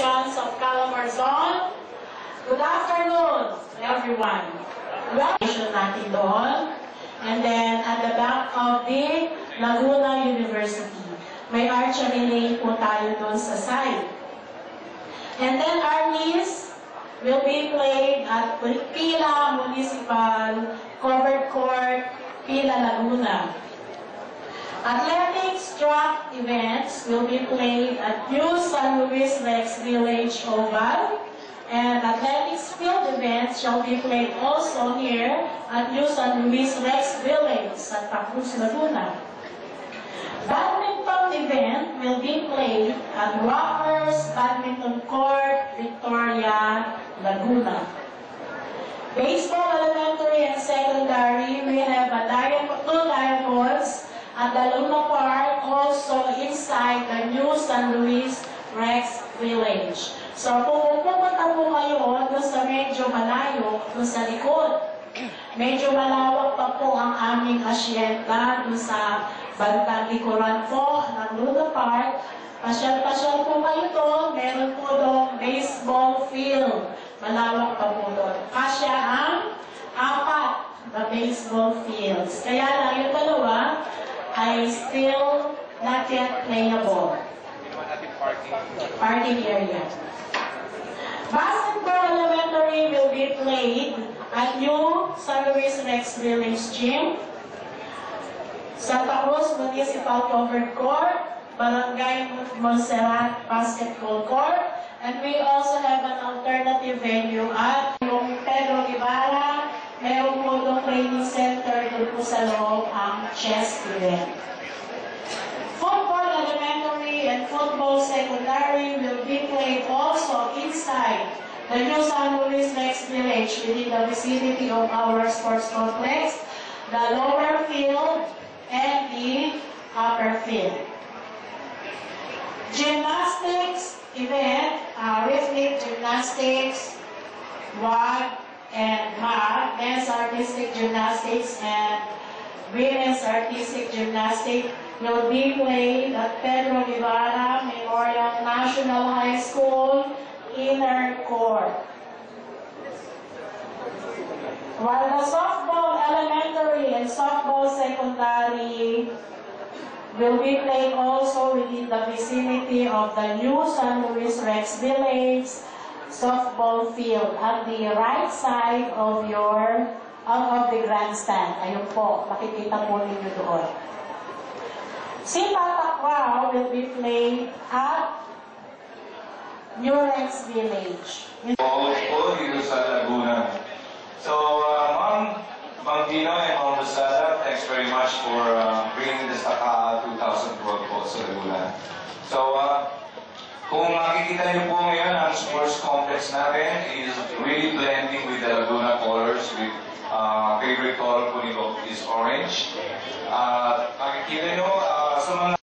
Operations of Calabarzon. Good afternoon, everyone. Welcome natin doon. And then, at the back of the Laguna University. May archery lane po tayo doon sa side. And then, armies will be played at Pila Municipal Covered Court, Pila, Laguna. Athletics track events will be played at New San Luis Rex Village Oval, and athletics field events shall be played also here at New San Luis Rex Village, Santa Cruz, Laguna. Badminton event will be played at Rockers Badminton Court, Victoria, Laguna. Baseball elementary and secondary, we have two diamonds at the Luna Park, also inside the New San Luis Rex Village. So kung pupunta po kayo doon sa medyo malayo, doon sa likod, medyo malawak pa po ang aming asyenda doon sa bandang likuran po ng Luna Park. Pasyal-pasyal po kayo doon, meron po doon baseball field. Malawak pa po doon. Kasya ang apat na baseball fields. Kaya lang yung dalawa ay still not yet playable. Parking area. Basketball elementary will be played at New San Luis Rex Village Gym, Santa Cruz Municipal Covered Court, Barangay Monserrat Basketball Court, and we also have an alternative venue at yung Pedro Guevara. Meron po doon training center doon po sa loob ang chess event. Football elementary and football secondary will be played also inside the New San Luis Rex Village within the vicinity of our sports complex, the lower field and the upper field. Gymnastics event, rhythmic gymnastics, WAG, and MAG, men's artistic gymnastics and women's artistic gymnastics will be played at Pedro Guevara Memorial National High School, Inner Court. While the softball elementary and softball secondary will be played also within the vicinity of the New San Luis Rex Village softball field at the right side of the grandstand. Ayun po, makikita po ninyo doon. Sipatakraw will be played at New Rex Village. All dito sa Laguna. So, Ma'am Dino and Ma'am Rosada, thanks very much for bringing the Saka 2012 po sa Laguna. So, kung makikita niyo po ngayon, ang sports complex natin is really blending with the Laguna colors. With favorite color po nito is orange. Makikita niyo sa mga